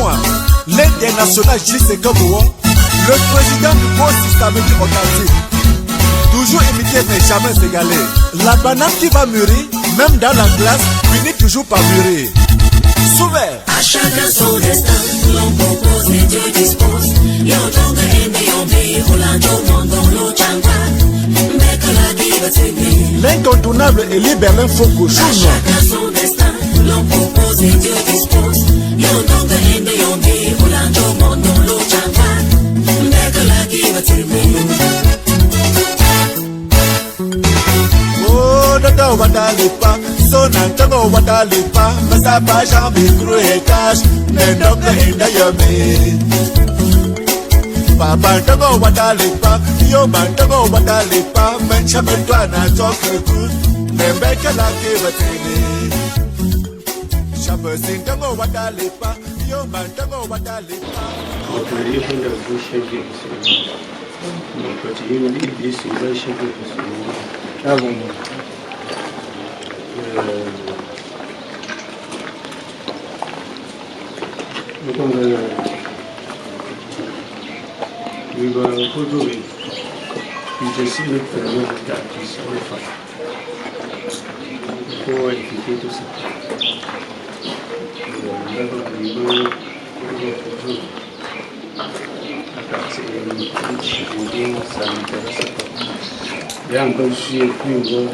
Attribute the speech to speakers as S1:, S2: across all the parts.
S1: moi, l'international J.C. Kabouan, le président du Pôle systémique organique. Toujours imité mais jamais égalé. La banane qui va mûrir, même dans la glace, finit toujours par mûrir. Souvert.
S2: À chacun son destin, l'on propose et Dieu dispose. Yotonga Indi, Rolando Mondo, Changa, Mekala Diva.
S1: L'incontournable Elie Berlin Foucault.
S2: À chacun son destin, l'on propose et Dieu dispose. Yotonga Indi, Rolando Mondo, Changa, Mekala Diva.
S1: Oh, Dodo Wadalipa, Sona Togo Wadalipa, Masaba Jambi Kruetash, Nendoka Indayame. Papa Togo Wadalipa, Yoman Togo Wadalipa, Benchamentwana Toku, Nembeka Laki Watini. Shabasin Togo Wadalipa, Yoman Togo Wadalipa.
S3: Okay, even the bush again. But you need this relationship. We were doing. You just see it for the that is all fine. Before if you get to see. Yang bersih juga,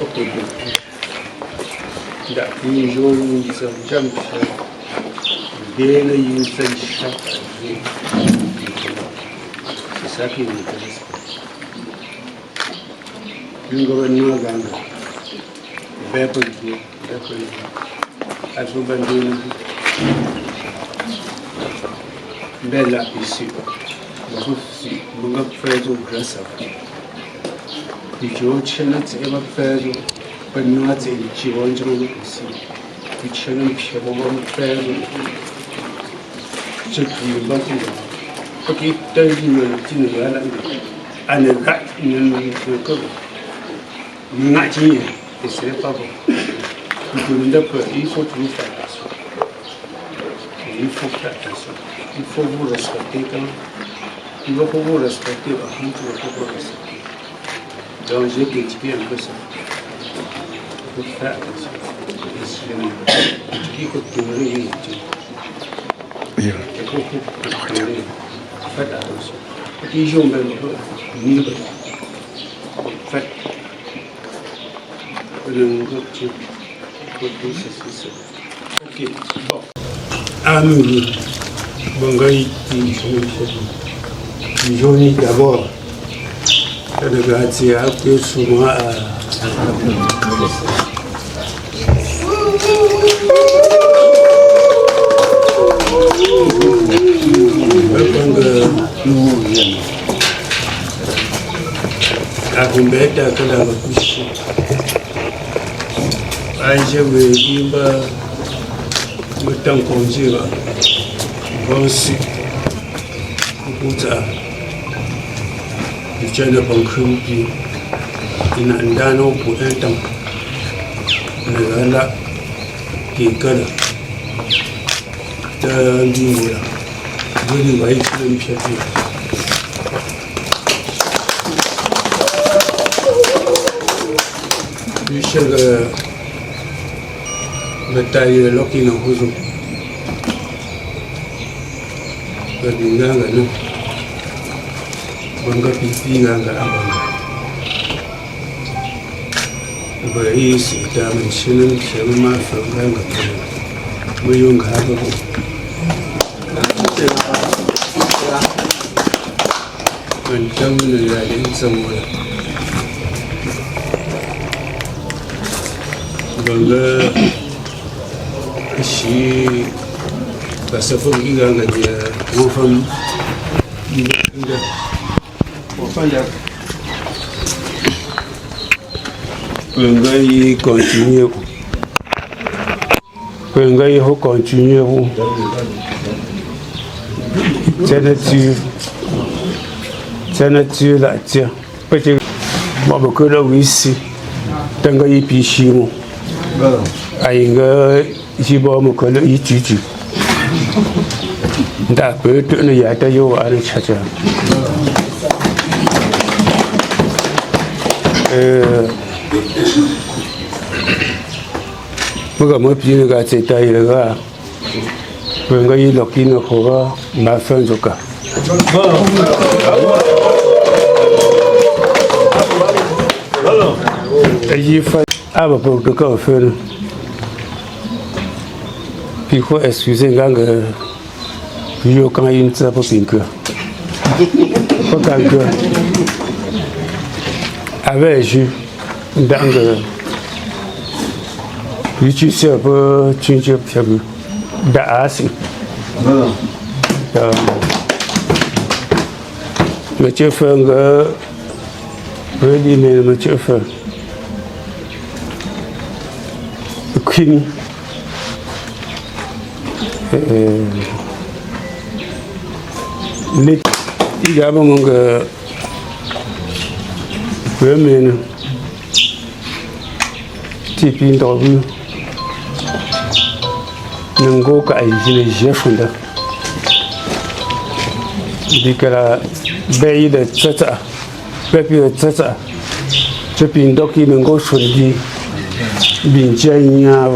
S3: okey. Tak hijau macam dia ni yang sejak sakit ni terus. Juga ni agak betul. Aku banding bela ici. Aussi, mon frère au grâce à vous. Puis je tiens à te faire, pas nous à te dire, je vais ici. Puis je tiens à te faire, je suis battu. Ok, tu as dit que tu n'es pas là. Anne Kat, nous n'a dit, et ce n'est pas bon. Il faut toujours faire attention. Il faut faire attention. Il faut vous respecter quand il va vous respecter, par contre, il va vous respecter. Donc, j'ai critiqué un peu ça. Il faut faire attention. Il faut tourner une étude. Faites attention. Les gens même mieux. Faites. Ok, bon. Amis, bon gars, Johnny d'abord, le gardien a peu souvent à kumbeta kala bakushi aje we imba mutan konjira bonsi kuta ijana bankubi ina ndano ku entam nagala kikala ta ndimura gani bai kiran shafi Bishaga bataille loki na huzu badinganga no banga pipi nganga abanga baisi ta mishinin shema fanga ko muyunga haba ko kan tamu ya din samoya banga shi basafin iganga dia wofam inda wofanya banga yi continue banga yi ho continue vous c'est la tia peut-être bon que là ici tanga yi pishi mu ainga jibo mu ko yi juju đã bữa trước nó giải tới vô anh chắc chắn bây giờ mới biết cái gì đây là cái cái lộc nó khó mà phân rồi cả cái gì phải à bà bố được cái phân puis faut excuser gang yo quand il ne pas bien que pas quand que avec je dans le lui tu sais pas tu ne sais pas d'as le chef nga really mais le chef queen ne tiga ba mun ga women tipin da bu nan go ka ai jine jefunda dikala bai da tsatsa pepi da tsatsa tipin doki nan go shundi bin janya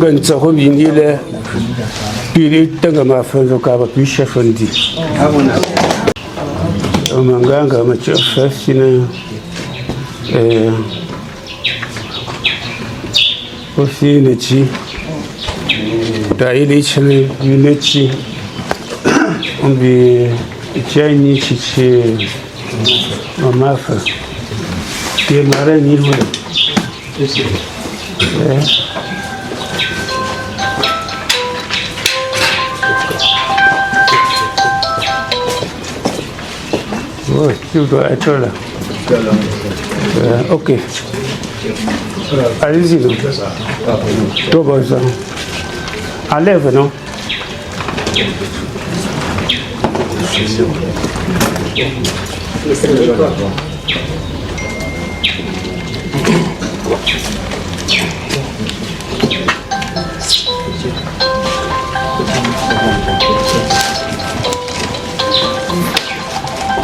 S3: gần sau hôm đi là đi tăng cái mà phân rồi cả và bị chef phân đi mà ngang cái mà chef phép xin có xin để chi đại lý chân để chi ông bị chơi ní chi mà phải tiền mà ra ní thôi Rồi, chưa rồi ai chơi là ok. Allez-y, tout va ça. Enlève, non?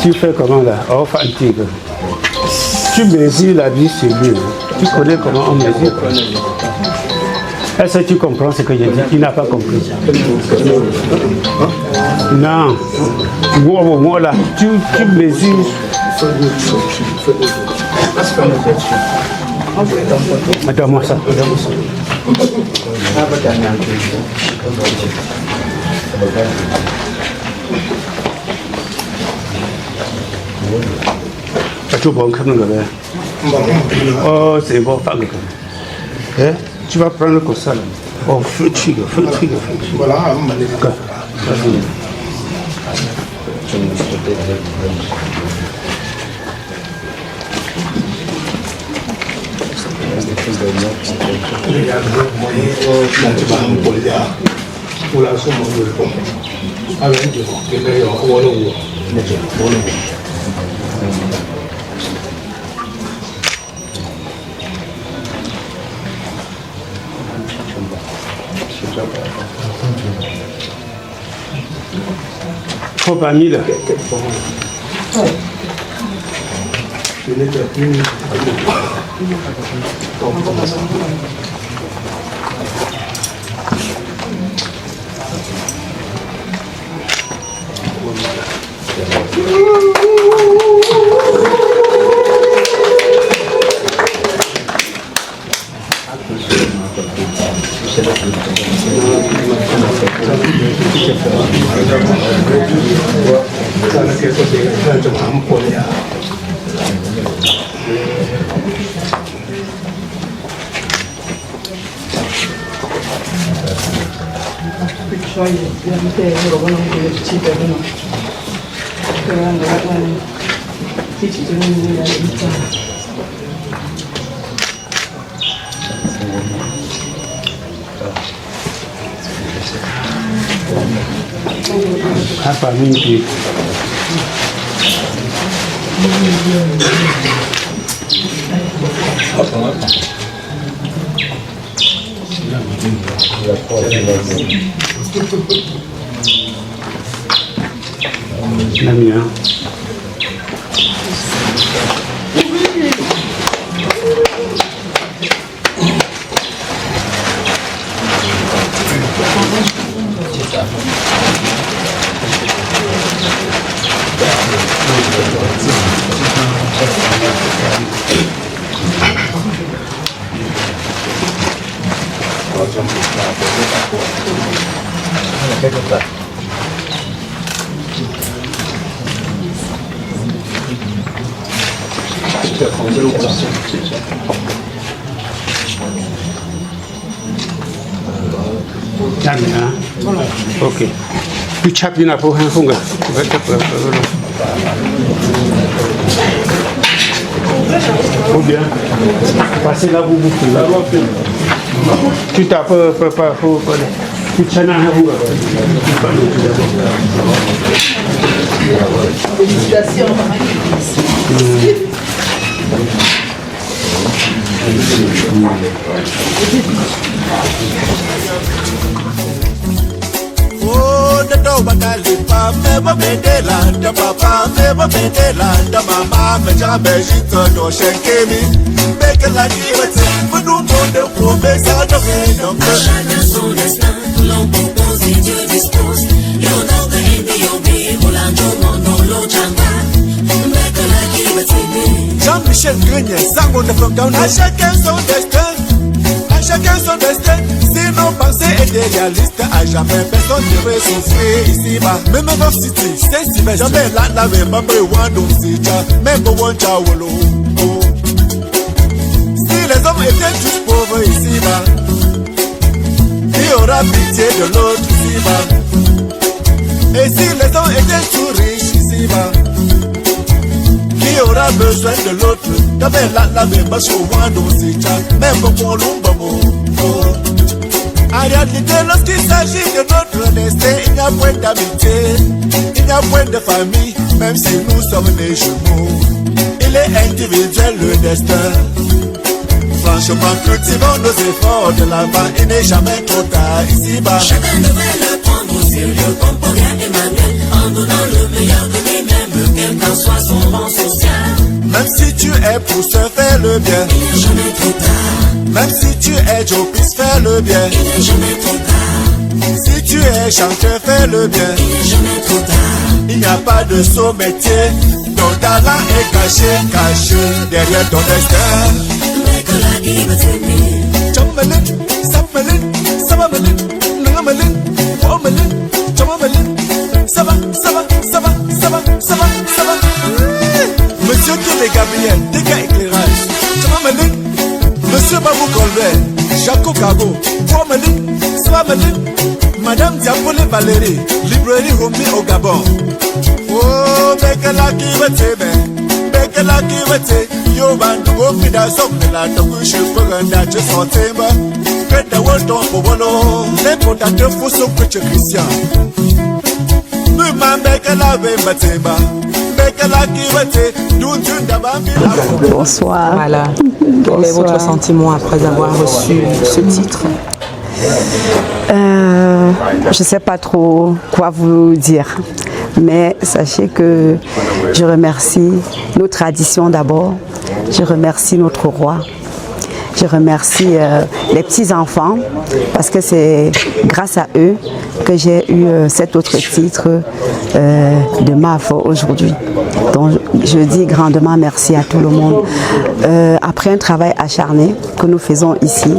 S3: Tu fais comment là? Oh, fatigue. Tu mesures la vie sur lui. Tu connais comment on mesure? Est-ce que tu comprends ce que j'ai dit? Tu n'as pas compris. Non. Moi là, tu mesures. Attends-moi ça. Tu bon comme le oh, c'est bon, pas le hein? Tu vas prendre comme ça. Oh, feu tigre. Voilà, trop pas mis là. Apa mimpi? Namia. Ok. Tu chap dina pour un funga. Ou bien, passez là vous tu tapes pas tu tiens un funga.
S4: Félicitations.
S1: Oh, the dog badali pa me bedela, the papa me bedela, the mama me jambe jito no shenkemi. Make a lucky but we don't want the promesse à de
S2: Chacun son destin, l'homme propose et Dieu dispose. Yo no the NDOB, Rolando Mondo Chamba. Make a lucky but
S1: Jean-Michel Grenier, Sango de from down. À chacun son destin, à chacun son destin. Si nos pensées étaient réalistes, à jamais personne ne devrait souffrir ici-bas. Même dans City, c'est si belle. Jamais la même one même one chawolo. Si les hommes étaient tous pauvres ici-bas, il y aura pitié de l'autre ici-bas. Et si les hommes étaient tout riches ici-bas, qui aura besoin de l'autre? D'abord la même chose même pour l'ombre. En réalité, lorsqu'il s'agit de notre destin, il n'y a point d'amitié, il n'y a point de famille, même si nous sommes des jumeaux. Il est individuel le destin. Franchement, cultivons nos efforts de l'avant, il n'est jamais trop tard ici-bas.
S2: Chacun devrait le prendre au sérieux comme Paul et Emmanuel, en donnant le meilleur de lui-même, quel qu'en soit son rang social.
S1: Même si tu es pour se faire le bien,
S2: Il n'est jamais trop tard.
S1: même si tu es Jopis, fais le bien.
S2: Il n'est jamais trop tard.
S1: Si tu es chanteur, fais le bien.
S2: Il n'est jamais trop tard.
S1: Il n'y a pas de saut métier, ton talent est caché derrière ton destin.
S2: Make a lucky but
S1: Chamalin, Samalin, Sabamalin, Nangamalin, Womalin, Chamamalin, Saba. Monsieur Kélé Gabriel, dégâts éclairage. Chamamalin, Monsieur Babou Colbert, Jaco Kago, Womalin, Sabamalin, Madame Diapolé Valérie, librairie Romy au Gabon. Oh, make a lucky but yo bandu wopida sokela tokushe paganda che sotemba kenda woto pobolo le potate fuso kweche Christian muma mbekela bembatemba mbekela kiwete dundunda bambi.
S5: Bonsoir.
S6: Voilà. Quel est votre sentiment après avoir reçu ce titre?
S5: Je ne sais pas trop quoi vous dire, mais sachez que je remercie nos traditions d'abord, je remercie notre roi, je remercie les petits-enfants parce que c'est grâce à eux que j'ai eu cet autre titre de MAF aujourd'hui. Donc je dis grandement merci à tout le monde. Après un travail acharné que nous faisons ici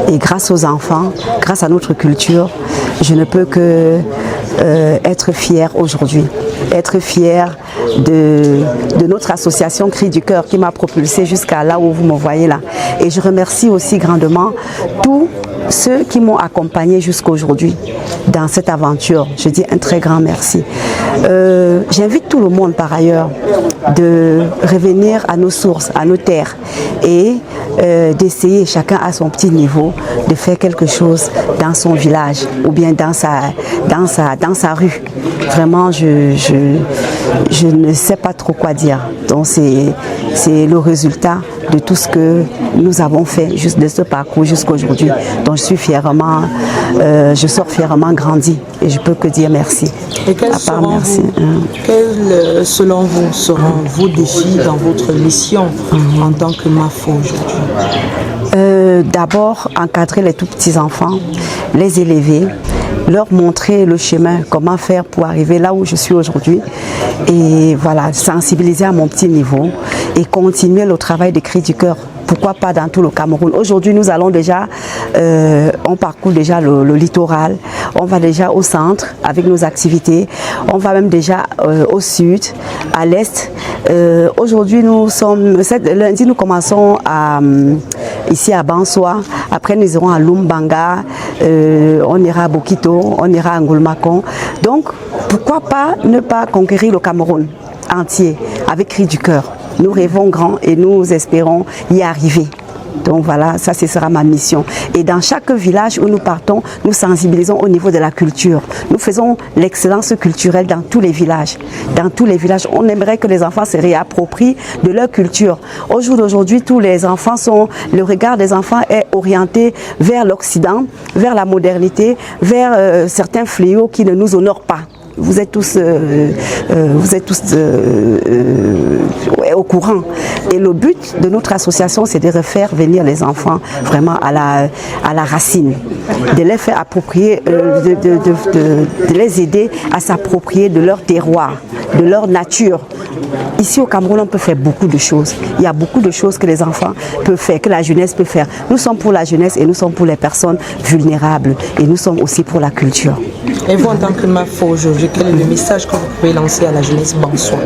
S5: et grâce aux enfants, grâce à notre culture, je ne peux que être fière aujourd'hui. Être fière de notre association Cri du Cœur qui m'a propulsée jusqu'à là où vous me voyez là. Et je remercie aussi grandement tous ceux qui m'ont accompagné jusqu'à aujourd'hui dans cette aventure. Je dis un très grand merci. J'invite tout le monde par ailleurs de revenir à nos sources, à nos terres et d'essayer chacun à son petit niveau de faire quelque chose dans son village ou bien dans sa rue. Vraiment, je ne sais pas trop trop quoi dire. Donc c'est le résultat de tout ce que nous avons fait juste de ce parcours jusqu'à aujourd'hui. Donc je sors fièrement grandi et je peux que dire merci.
S6: Et quels selon vous seront vos défis dans votre mission en tant que MAFO aujourd'hui?
S5: D'abord, encadrer les tout petits enfants, les élever, leur montrer le chemin, comment faire pour arriver là où je suis aujourd'hui. Et voilà, sensibiliser à mon petit niveau et continuer le travail de cri du cœur. Pourquoi pas dans tout le Cameroun. Aujourd'hui, nous allons déjà, on parcourt déjà le littoral, on va déjà au centre avec nos activités, on va même déjà au sud, à l'est. Aujourd'hui, lundi, nous commençons ici à Bansoa, après nous irons à Lumbanga, on ira à Bokito, on ira à Ngulmakon. Donc, pourquoi pas ne pas conquérir le Cameroun entier avec cri du cœur. Nous rêvons grand et nous espérons y arriver. Donc voilà, ça ce sera ma mission. Et dans chaque village où nous partons, nous sensibilisons au niveau de la culture. Nous faisons l'excellence culturelle dans tous les villages. Dans tous les villages, on aimerait que les enfants se réapproprient de leur culture. Au jour d'aujourd'hui, tous les enfants le regard des enfants est orienté vers l'Occident, vers la modernité, vers certains fléaux qui ne nous honorent pas. Vous êtes tous au courant. Et le but de notre association, c'est de refaire venir les enfants vraiment à la racine, de les faire approprier, de les aider à s'approprier de leur terroir, de leur nature. Ici au Cameroun, on peut faire beaucoup de choses. Il y a beaucoup de choses que les enfants peuvent faire, que la jeunesse peut faire. Nous sommes pour la jeunesse et nous sommes pour les personnes vulnérables. Et nous sommes aussi pour la culture.
S6: Et vous, en tant que MAFO aujourd'hui, quel est le message que vous pouvez lancer à la jeunesse bansois?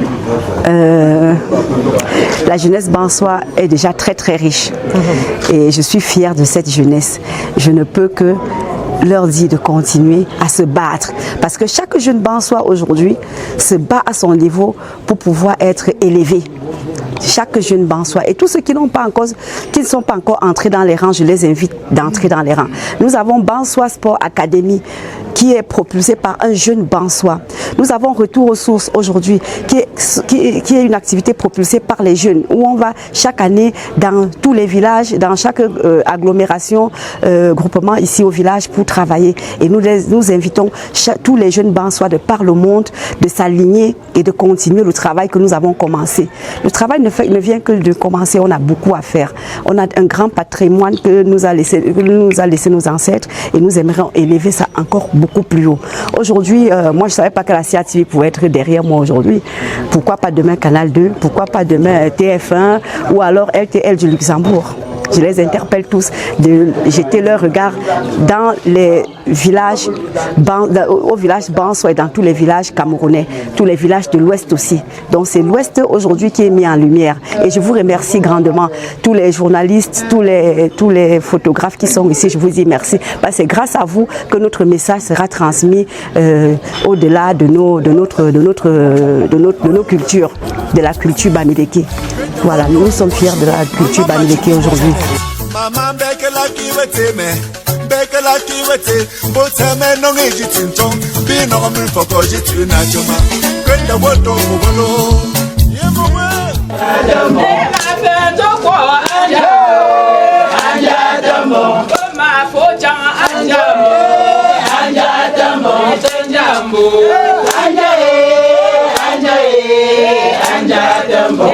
S5: La jeunesse bansois est déjà très très riche. Et je suis fière de cette jeunesse. Je ne peux que leur dire de continuer à se battre. Parce que chaque jeune bansois aujourd'hui se bat à son niveau pour pouvoir être élevé. Chaque jeune bansois et tous ceux qui ne sont pas encore entrés dans les rangs, je les invite d'entrer dans les rangs. Nous avons Bansois Sport Academy qui est propulsé par un jeune bansois. Nous avons Retour aux sources aujourd'hui qui est une activité propulsée par les jeunes où on va chaque année dans tous les villages, dans chaque agglomération, groupement ici au village pour travailler. Et nous invitons tous les jeunes bansois de par le monde de s'aligner et de continuer le travail que nous avons commencé. Le travail ne vient que de commencer, on a beaucoup à faire. On a un grand patrimoine que nous a laissé nos ancêtres et nous aimerions élever ça encore beaucoup plus haut. Aujourd'hui, moi je ne savais pas que la CATV pouvait être derrière moi aujourd'hui. Pourquoi pas demain Canal 2, pourquoi pas demain TF1 ou alors LTL du Luxembourg. Je les interpelle tous de jeter leur regard dans les villages, au village Bansois et dans tous les villages camerounais, tous les villages de l'Ouest aussi. Donc c'est l'Ouest aujourd'hui qui est mis en lumière. Et je vous remercie grandement, tous les journalistes, tous les photographes qui sont ici, je vous dis merci. Parce que c'est grâce à vous que notre message sera transmis au-delà de nos cultures, de la culture Bamileke. Voilà, nous sommes fiers de la culture Bamileke aujourd'hui.
S1: Maman bekela kiwete me bekela kiwete botame no ngi tinton bi no mi foko jitu na joma kwenda woto mubolo yemowe adamo ma feto ko adamo ma foja adamo tenjambo Anjadambo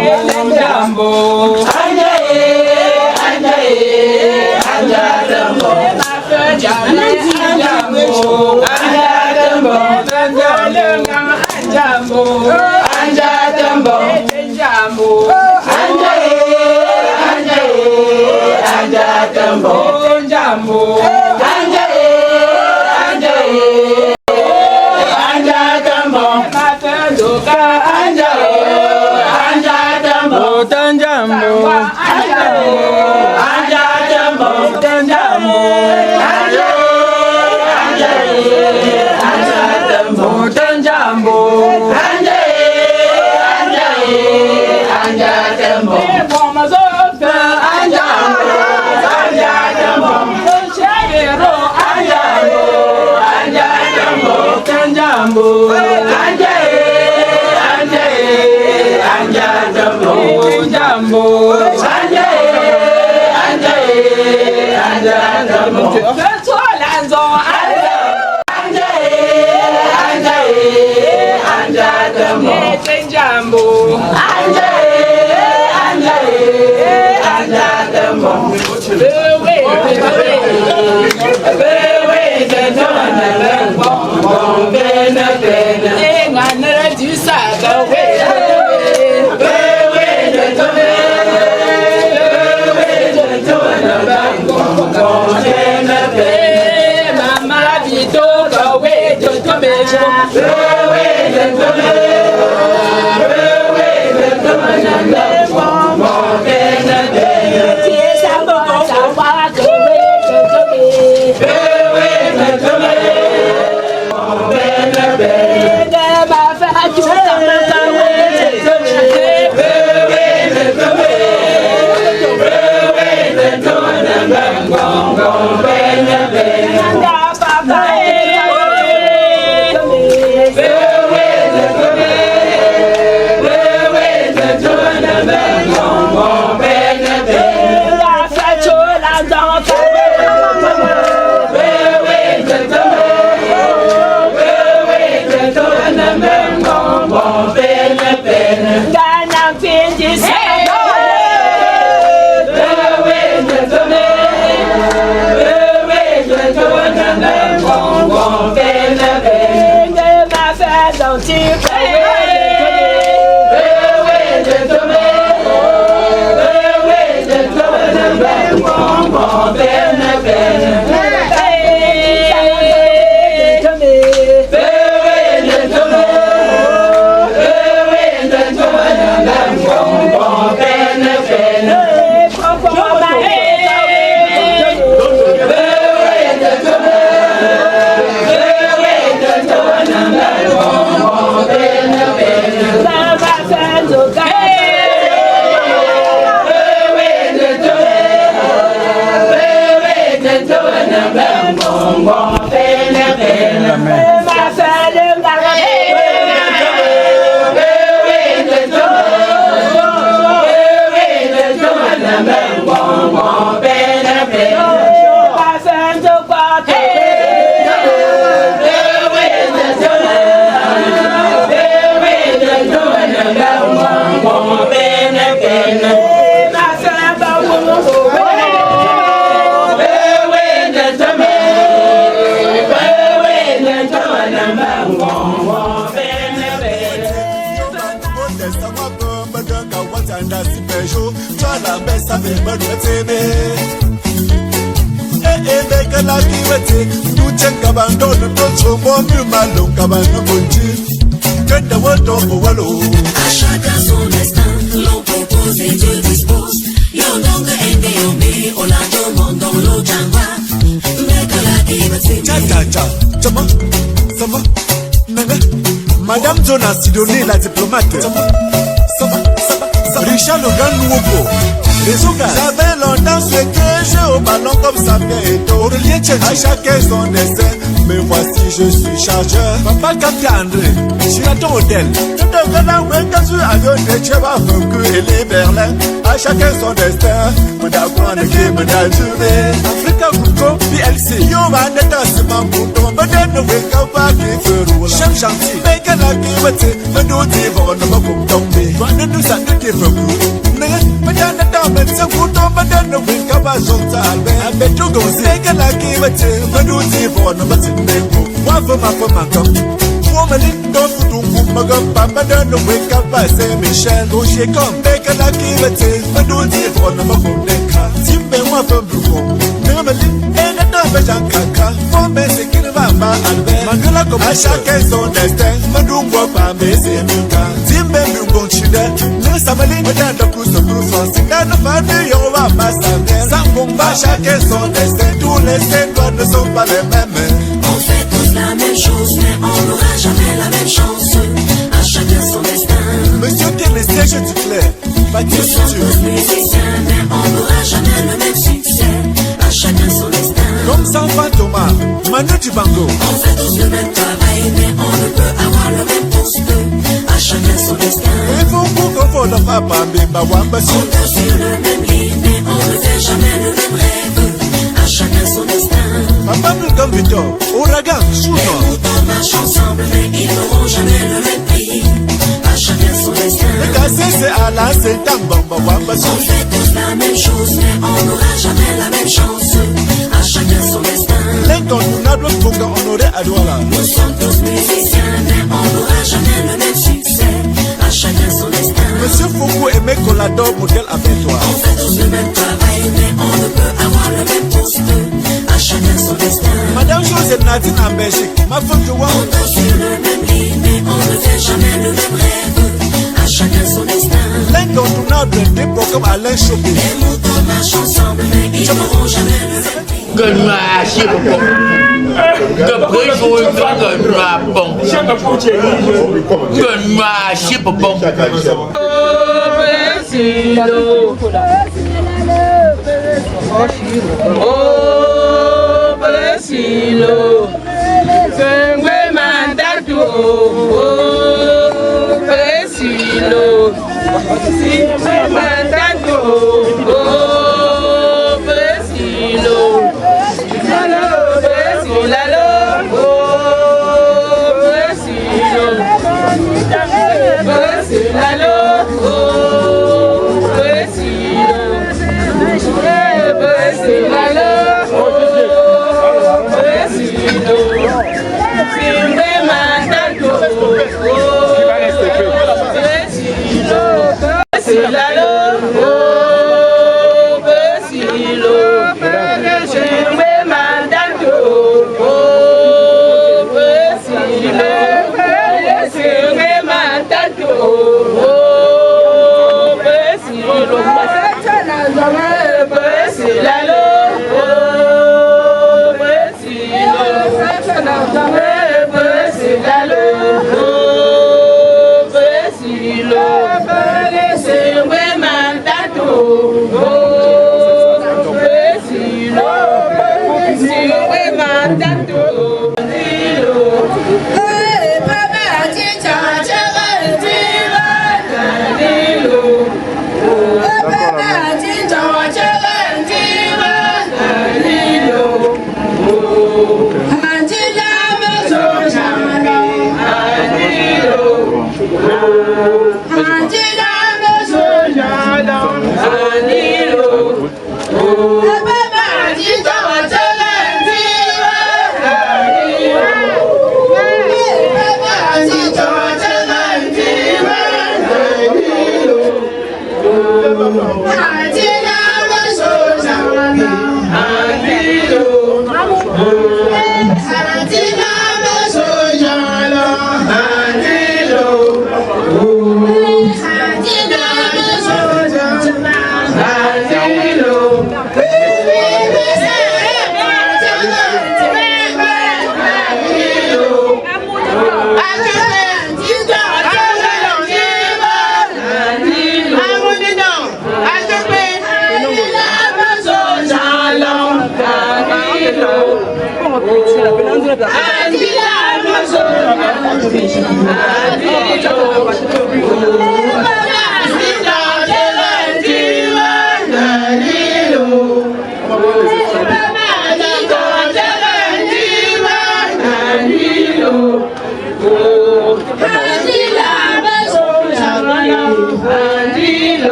S2: À chacun son destin, l'on propose et Dieu dispose. Yondonga ende yombi, Orlando Mondo lo jangwa. Mekala kiwete.
S1: Madame Jonas Sidonie, la diplomate. Richard Logan Nouveau. J'avais longtemps souhaité jouer au ballon comme Samuel Eto'o. À chacun son destin, mais voici je suis chargeur. Papa Kapia André, je suis à ton hôtel. Je te verrai où est-ce que tu avions des chevaux vaincu et les Berlin. À chacun son destin, Madagouane qui me l'a juré. Africa Groupo, PLC. Yo, Maneta, c'est mon bouton. Madame ne veut qu'à pas qui fait rouler. Chef gentil, mais qu'elle a qui me dit, me nous dit, on ne va pas tomber. Toi, ne nous a dit qu'il faut que madame c'est bouton, madame ne veut qu'à pas son salve. Avec tout gosse, mais qu'elle a qui me dit, me nous dit, on ne va pas tomber. Moi, faut ma comme. Woman, don't do Magam Papa, no wake up by Saint Michel. Go shake on, make a lucky vete, but do deep on the Maconeca. Timbe one from Bruco. Normally, and a Norwegian Kaka, for basic in Mama Albert. Mandela go, I shall case on the stand, Madungo Pambe, Semuka. Timbe Bruco Chida, no Samali, but then the cruise of Bruce, and the family, your master. Some bomba shall case on the stand, to let's stand on the sofa,
S2: On fait tous la même chose, mais on n'aura jamais la même chance. À chacun son destin.
S1: Monsieur Télésté, je te claire.
S2: Nous sommes tous musiciens, mais on n'aura jamais le même succès. À chacun son destin.
S1: Comme Sanfa Thomas, Manu Dibango.
S2: On fait tous le même travail, mais on ne peut avoir le même poste. À chacun son destin.
S1: Et vous, qu'on ne va pas Bimba Wamba.
S2: On est sur le même lit, mais on ne fait jamais le même rêve. À chacun son destin.
S1: Victor, Ouragan, Chouno.
S2: Les moutons marchent ensemble, mais ils n'auront jamais le même prix. À chacun son destin.
S1: Les cassés, c'est Allah, c'est Tambamba, Wamba,
S2: On fait tous la même chose, mais on n'aura jamais la même chance. À chacun son destin.
S1: L'incontournable Fonga Honoré Adouala.
S2: Nous sommes tous musiciens, mais on n'aura jamais le même succès. À chacun son destin.
S1: Monsieur Fogo aimé Colador, modèle avec toi.
S2: On fait tous le même travail, mais on ne peut avoir le même poste. À chacun son destin.
S1: Madame José Nadine en Belgique, ma femme de
S2: On dort sur le même lit, mais on ne fait jamais le même rêve. À chacun son destin.
S1: L'incontournable dépôt comme Alain Chopin.
S2: Les moutons marchent ensemble, mais ils n'auront jamais le même prix.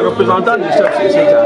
S4: Représentant du chef, c'est ça.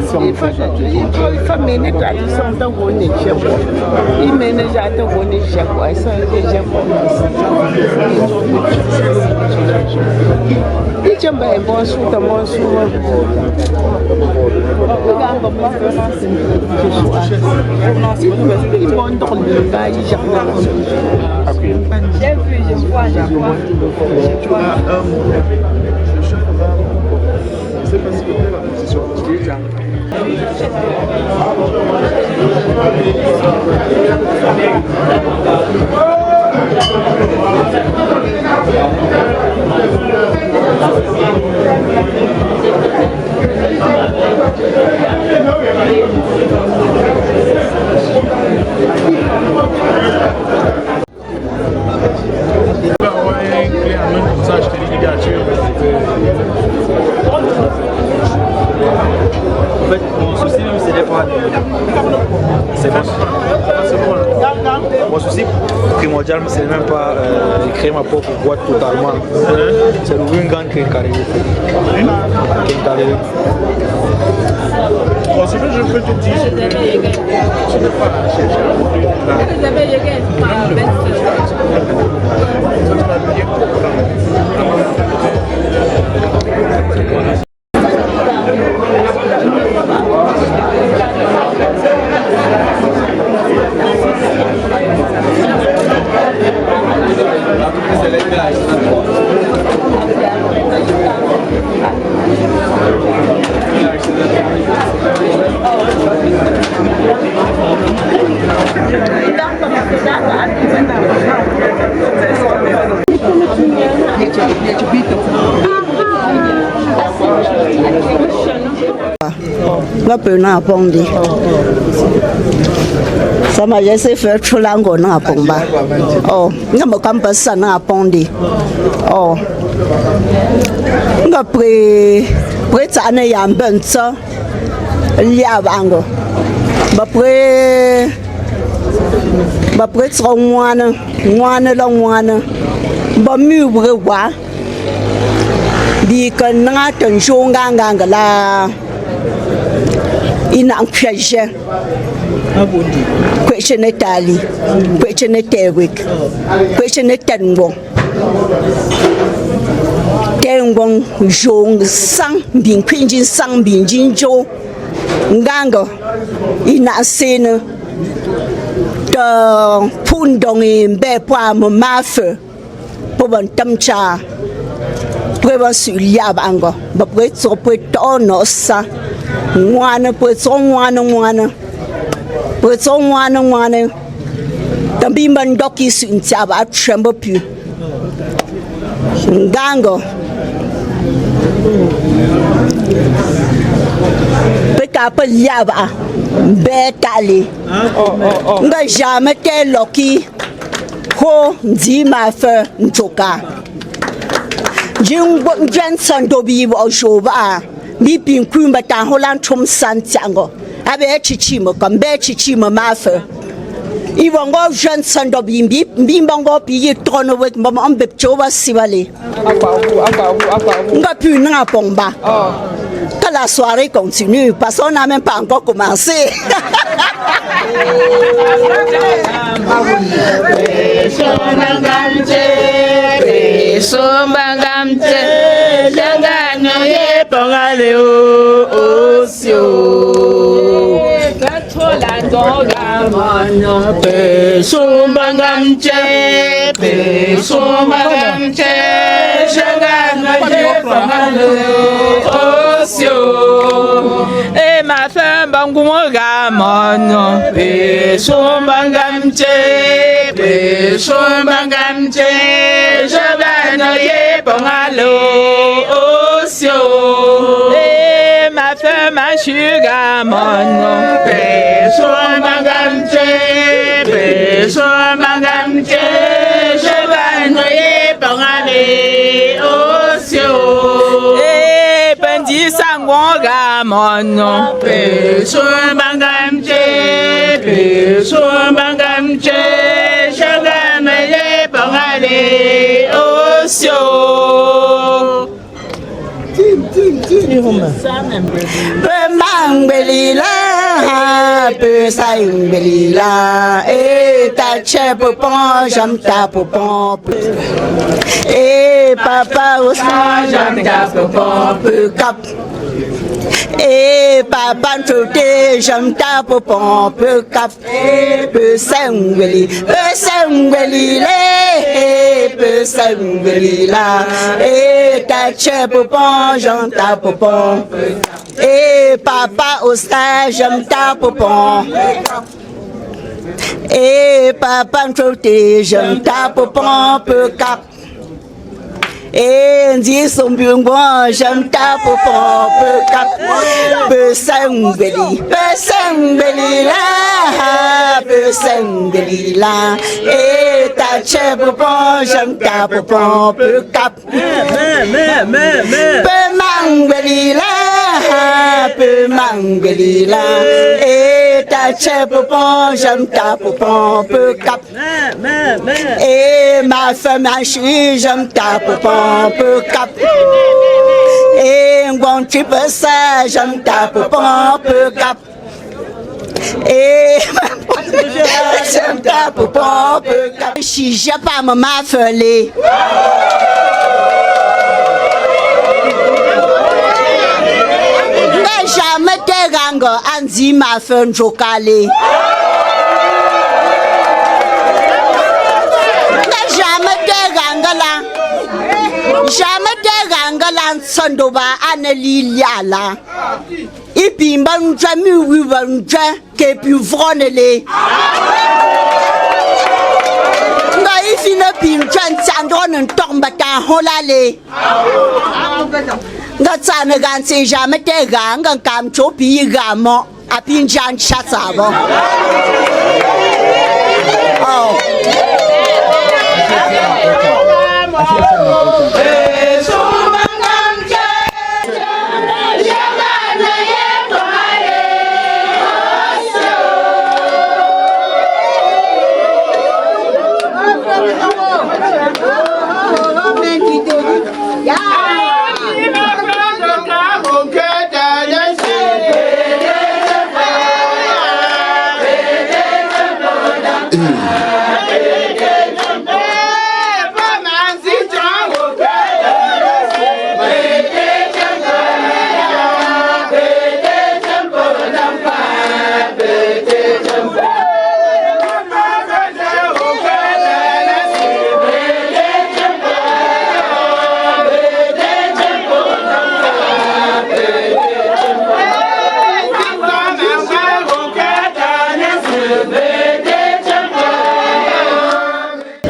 S3: tradition.
S7: Il faut mener tradition de Roni Jebo. Il mène déjà de Roni Jebo. Et ça, il est Jebo. Il tient bien bon sous de mon sous.
S4: En fait, mon souci même, c'est des fois. C'est bon. Mon souci primordial, c'est même pas de créer ma propre boîte totalement. C'est d'ouvrir une grande carrière.
S3: Bon, ce que je peux te dire, c'est que tu n'es pas à chercher à ouvrir
S5: Nga pe na pondi. Sama yese fe chulango na pomba. Oh, nga mo kampasa na pondi. Oh. Nga pre tsane ya mbenso. Lia bango. Ba pre tsongwana, ngwana la ngwana. Ba mu bre wa. Bi kan nga tan shonga nganga la ina ankweje kweche ne tali kweche ne tewik kweche ne tengo jong sang bin kwinjin sang bin jinjo nganga ina sene de pundong mbe pwa mafe po ban tamcha pwa sulia bango ba pwe so pwe to no sa ngwana pwe so ngwana pwe so ngwana tambi man doki sun tia ba trembo pu ngango peka pa yaba betali nga jamais te loki ho ndi ma fe ntoka jingbo Johnson dobi bo shoba bi pin kumba ta holan chum san tiango abe chichimo kambe chichimo ma fe Iwongo Johnson dobi bi mbongo pi trono wek mbom ambe choba sibale nga pu na pomba que la soirée continue parce qu'on n'a même pas encore commencé.
S8: E ma femme bangumo gamono pe sombangamche jabana ye bangalo osio e ma femme ashugamono pe sombangamche jabana ye bangale osio Sangwa mono pe sombangamche shagame ye bangale osio
S9: Mangwelila, peu saïmbelila, et ta chepopon, j'aime ta popon. Et papa aussi, j'aime ta popon, peu cap. Et papa n'choté, j'aime ta popon, peu cap. Et peu saïmbelila, peu saïmbelila, et ta chepopon, j'aime ta popon. Et papa au stage, j'aime ta popon. Et papa m'choté, j'aime ta popon, peu cap. Et dit son bureau, j'aime ta popon, peu cap. Peu sambeli là, peu sambeli là. Et ta chepopon, j'aime ta popon, peu cap. Peu mangeli là, peu mangeli là. Et ta chepopon, j'aime ta popon, peu cap. Et ma femme a chérie, j'aime ta popon, peu cap. Et un tu peux ça, j'aime ta popon, peu cap. Et j'aime ta popon, peu cap. Si j'ai pas maman fêlée. Mais jamais t'es rango, Andy m'a fait un jocalé. Jamais te rangalan sandoba aneliala. Ipi mbanja mi wibanja ke pi vronele. Nga ifi na pinjan sandron tomba ta holale. Nga tsana ganse jamais te ranga kam chopi gamo apinjan chatsabo. Oh.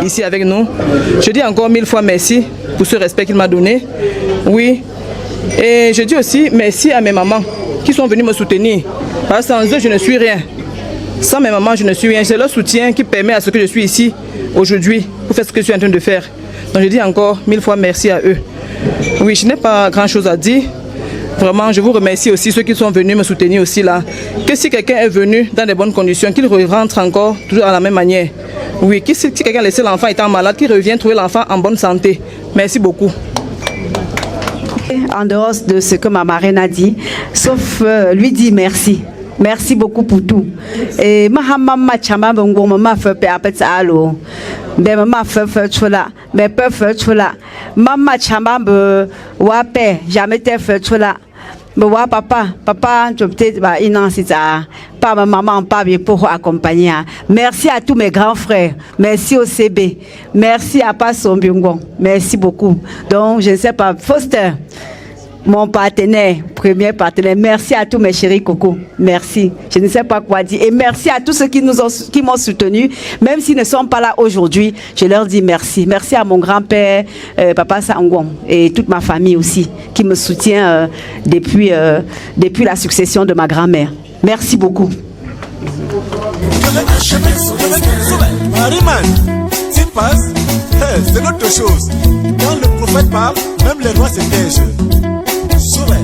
S10: Ici avec nous. Je dis encore 1000 fois merci pour ce respect qu'il m'a donné. Oui. Et je dis aussi merci à mes mamans qui sont venues me soutenir. Parce que sans eux, je ne suis rien. Sans mes mamans, je ne suis rien. C'est leur soutien qui permet à ce que je suis ici aujourd'hui pour faire ce que je suis en train de faire. Donc je dis encore 1000 fois merci à eux. Oui, je n'ai pas grand chose à dire. Vraiment, je vous remercie aussi ceux qui sont venus me soutenir aussi là. Que si quelqu'un est venu dans de bonnes conditions, qu'il rentre encore toujours à la même manière. Oui, que si quelqu'un a laissé l'enfant étant malade, qu'il revienne trouver l'enfant en bonne santé. Merci beaucoup.
S5: En dehors de ce que ma marraine a dit, sauf lui dire merci. Merci beaucoup pour tout. Et maman chama bongo maman fait peut-être allo. Mais maman fait chola, mais peut faire chola. Maman chama be wape jamais te fait chola. Mais wa papa tu peut-être bah c'est ça. Pas ma maman pas bien pour accompagner. Merci à tous mes grands frères. Merci au CB. Merci à Passon Byungon. Merci beaucoup. Donc je ne sais pas Foster. Mon partenaire, premier partenaire, merci à tous mes chéris Coco, merci, je ne sais pas quoi dire, et merci à tous ceux qui m'ont soutenu, même s'ils ne sont pas là aujourd'hui, je leur dis merci, merci à mon grand-père, Papa Sangwon, et toute ma famille aussi, qui me soutient depuis la succession de ma grand-mère, merci beaucoup.
S1: Mariman, tu passes, c'est autre chose. Quand le prophète parle, même les rois se taisent. Souvent.